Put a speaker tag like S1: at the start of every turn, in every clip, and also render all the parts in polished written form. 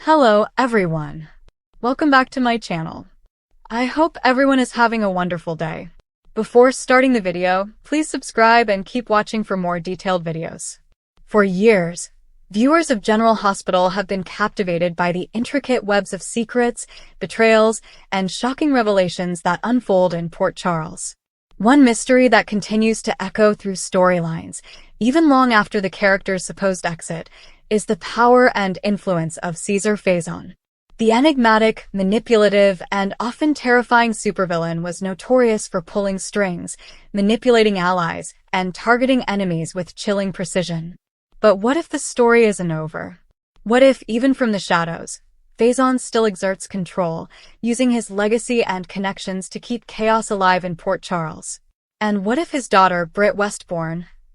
S1: Hello everyone. Welcome back to my channel. I hope everyone is having a wonderful day. Before starting the video, please subscribe and keep watching for more detailed videos. For years, viewers of General Hospital have been captivated by the intricate webs of secrets, betrayals, and shocking revelations that unfold in Port Charles. One mystery that continues to echo through storylines, even long after the character's supposed exit, is the power and influence of Cesar Faison. The enigmatic, manipulative, and often terrifying supervillain was notorious for pulling strings, manipulating allies, and targeting enemies with chilling precision. But what if the story isn't over? What if, even from the shadows, Faison still exerts control, using his legacy and connections to keep chaos alive in Port Charles? And what if his daughter, Britt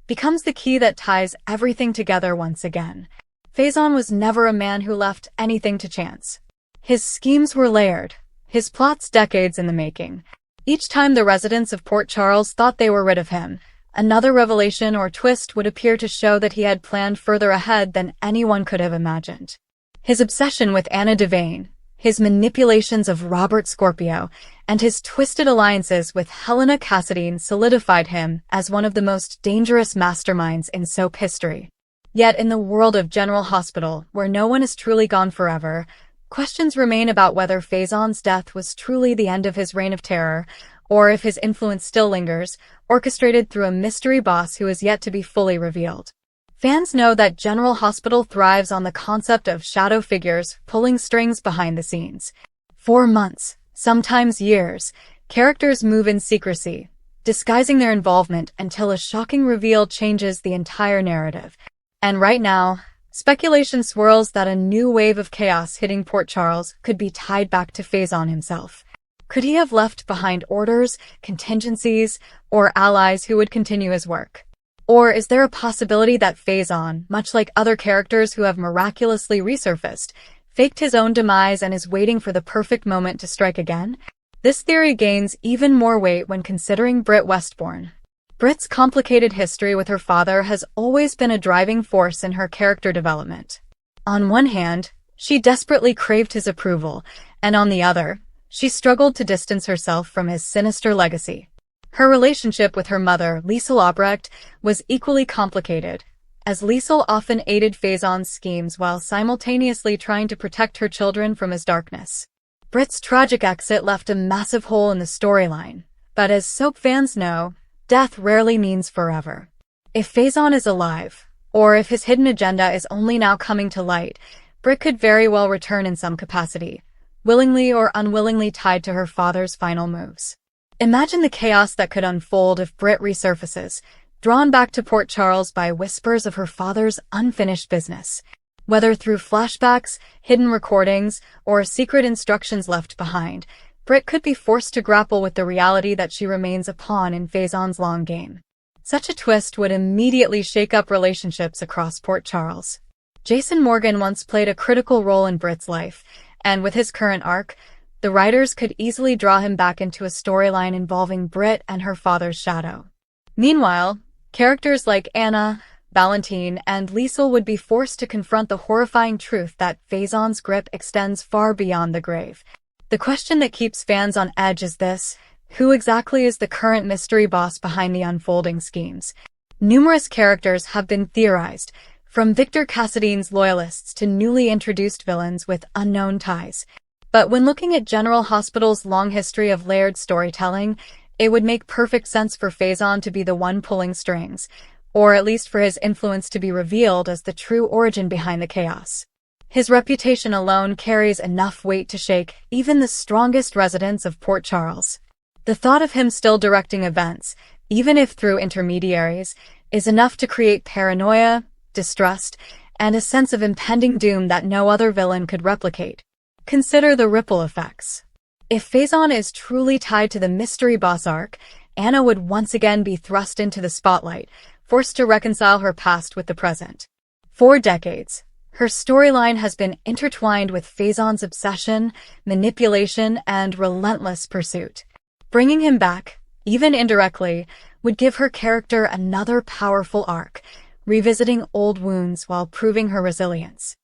S1: becomes the key that ties everything together once again? Faison was never a man who left anything to chance. His schemes were layered, his plots decades in the making. Each time the residents of Port Charles thought they were rid of him, another revelation or twist would appear to show that he had planned further ahead than anyone could have imagined. His obsession with Anna Devane, his manipulations of Robert Scorpio, and his twisted alliances with Helena Cassadine solidified him as one of the most dangerous masterminds in soap history. Yet in the world of General Hospital, where no one is truly gone forever, questions remain about whether Faison's death was truly the end of his reign of terror, or if his influence still lingers, orchestrated through a mystery boss who is yet to be fully revealed. Fans know that General Hospital thrives on the concept of shadow figures pulling strings behind the scenes. For months, sometimes years, characters move in secrecy, disguising their involvement until a shocking reveal changes the entire narrative. And right now, speculation swirls that a new wave of chaos hitting Port Charles could be tied back to Faison himself. Could he have left behind orders, contingencies, or allies who would continue his work? Or is there a possibility that Faison, much like other characters who have miraculously resurfaced, faked his own demise and is waiting for the perfect moment to strike again? This theory gains even more weight when considering Britt. Britt's complicated history with her father has always been a driving force in her character development. On one hand, she desperately craved his approval, and on the other, she struggled to distance herself from his sinister legacy. Her relationship with her mother, Liesel Albrecht, was equally complicated, as Liesel often aided Faison's schemes while simultaneously trying to protect her children from his darkness. Britt's tragic exit left a massive hole in the storyline, but as soap fans know, death rarely means forever. If Faison is alive, or if his hidden agenda is only now coming to light, Britt could very well return in some capacity, willingly or unwillingly tied to her father's final moves. Imagine the chaos that could unfold if Britt resurfaces, drawn back to Port Charles by whispers of her father's unfinished business. Whether through flashbacks, hidden recordings, or secret instructions left behind, Britt could be forced to grapple with the reality that she remains a pawn in Faison's long game. Such a twist would immediately shake up relationships across Port Charles. Jason Morgan once played a critical role in Britt's life, and with his current arc, the writers could easily draw him back into a storyline involving Britt and her father's shadow. Meanwhile, characters like Anna, Valentine, and Liesel would be forced to confront the horrifying truth that Faison's grip extends far beyond the grave. The question that keeps fans on edge is this: who exactly is the current mystery boss behind the unfolding schemes? Numerous characters have been theorized, from Victor Cassadine's loyalists to newly introduced villains with unknown ties. But when looking at General Hospital's long history of layered storytelling, it would make perfect sense for Faison to be the one pulling strings, or at least for his influence to be revealed as the true origin behind the chaos. His reputation alone carries enough weight to shake even the strongest residents of Port Charles. The thought of him still directing events, even if through intermediaries, is enough to create paranoia, distrust, and a sense of impending doom that no other villain could replicate. Consider the ripple effects. If Faison is truly tied to the mystery boss arc, Anna would once again be thrust into the spotlight, forced to reconcile her past with the present. For decades, her storyline has been intertwined with Faison's obsession, manipulation, and relentless pursuit. Bringing him back, even indirectly, would give her character another powerful arc, revisiting old wounds while proving her resilience.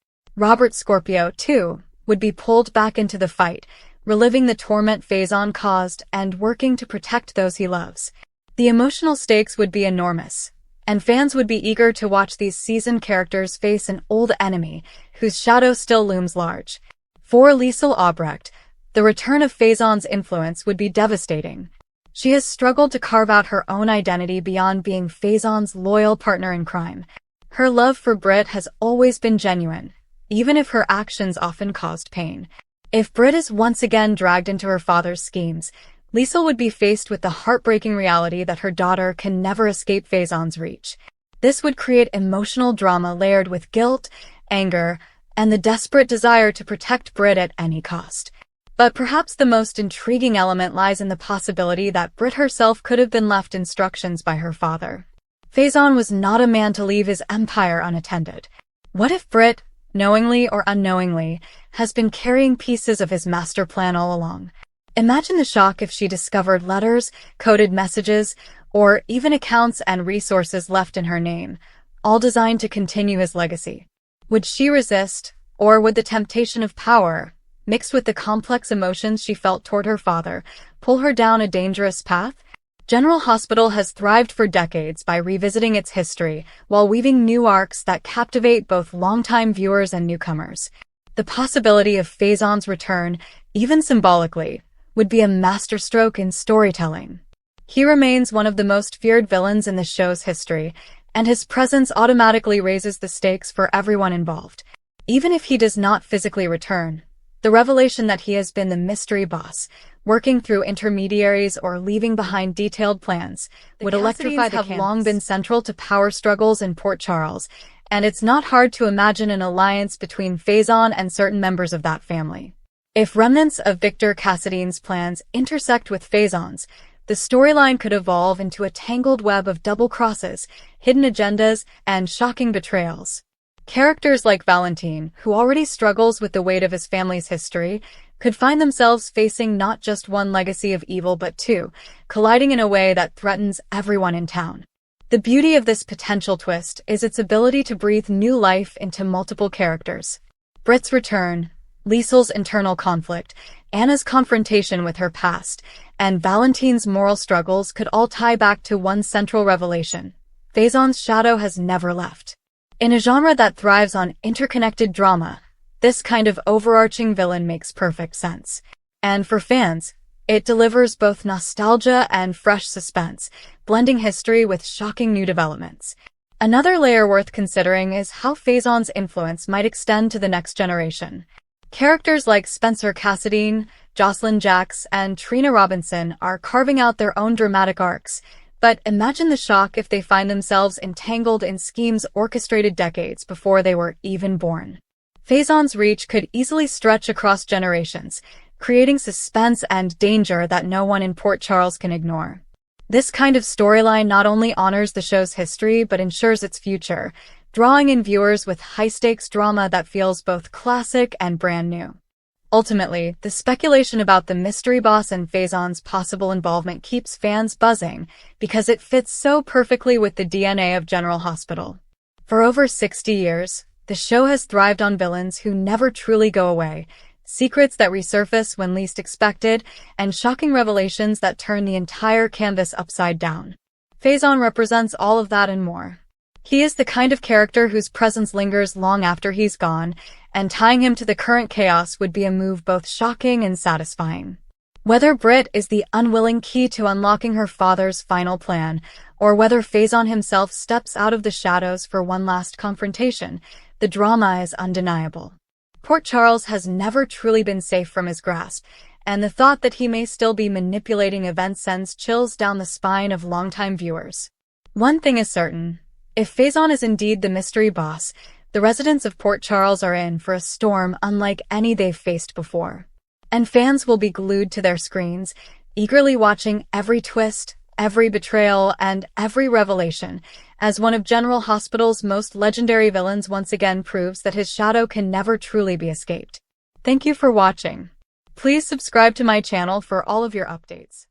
S1: Robert Scorpio, too, would be pulled back into the fight, reliving the torment Faison caused and working to protect those he loves. The emotional stakes would be enormous, and fans would be eager to watch these seasoned characters face an old enemy whose shadow still looms large. For Liesl Albrecht, the return of Faison's influence would be devastating. She has struggled to carve out her own identity beyond being Faison's loyal partner in crime. Her love for Britt has always been genuine, even if her actions often caused pain. If Britt is once again dragged into her father's schemes, Liesl would be faced with the heartbreaking reality that her daughter can never escape Faison's reach. This would create emotional drama layered with guilt, anger, and the desperate desire to protect Britt at any cost. But perhaps the most intriguing element lies in the possibility that Britt herself could have been left instructions by her father. Faison was not a man to leave his empire unattended. What if Britt, knowingly or unknowingly, has been carrying pieces of his master plan all along? Imagine the shock if she discovered letters, coded messages, or even accounts and resources left in her name, all designed to continue his legacy. Would she resist, or would the temptation of power, mixed with the complex emotions she felt toward her father, pull her down a dangerous path? General Hospital has thrived for decades by revisiting its history while weaving new arcs that captivate both longtime viewers and newcomers. The possibility of Faison's return, even symbolically, would be a masterstroke in storytelling. He remains one of the most feared villains in the show's history, and his presence automatically raises the stakes for everyone involved. Even if he does not physically return, the revelation that he has been the mystery boss, working through intermediaries or leaving behind detailed plans, would electrify the campus. Have long been central to power struggles in Port Charles, and it's not hard to imagine an alliance between Faison and certain members of that family. If remnants of Victor Cassadine's plans intersect with Faison's, the storyline could evolve into a tangled web of double crosses, hidden agendas, and shocking betrayals. Characters like Valentine, who already struggles with the weight of his family's history, could find themselves facing not just one legacy of evil but two, colliding in a way that threatens everyone in town. The beauty of this potential twist is its ability to breathe new life into multiple characters. Britt's return, Liesl's internal conflict, Anna's confrontation with her past, and Valentine's moral struggles could all tie back to one central revelation. Faison's shadow has never left. In a genre that thrives on interconnected drama, this kind of overarching villain makes perfect sense. And for fans, it delivers both nostalgia and fresh suspense, blending history with shocking new developments. Another layer worth considering is how Faison's influence might extend to the next generation. Characters like Spencer Cassadine, Jocelyn Jacks, and Trina Robinson are carving out their own dramatic arcs, but imagine the shock if they find themselves entangled in schemes orchestrated decades before they were even born. Faison's reach could easily stretch across generations, creating suspense and danger that no one in Port Charles can ignore. This kind of storyline not only honors the show's history but ensures its future, drawing in viewers with high-stakes drama that feels both classic and brand new. Ultimately, the speculation about the mystery boss and Faison's possible involvement keeps fans buzzing because it fits so perfectly with the DNA of General Hospital. For over 60 years, the show has thrived on villains who never truly go away, secrets that resurface when least expected, and shocking revelations that turn the entire canvas upside down. Faison represents all of that and more. He is the kind of character whose presence lingers long after he's gone, and tying him to the current chaos would be a move both shocking and satisfying. Whether Britt is the unwilling key to unlocking her father's final plan, or whether Faison himself steps out of the shadows for one last confrontation, the drama is undeniable. Port Charles has never truly been safe from his grasp, and the thought that he may still be manipulating events sends chills down the spine of longtime viewers. One thing is certain. If Faison is indeed the mystery boss, the residents of Port Charles are in for a storm unlike any they've faced before. And fans will be glued to their screens, eagerly watching every twist, every betrayal, and every revelation, as one of General Hospital's most legendary villains once again proves that his shadow can never truly be escaped. Thank you for watching. Please subscribe to my channel for all of your updates.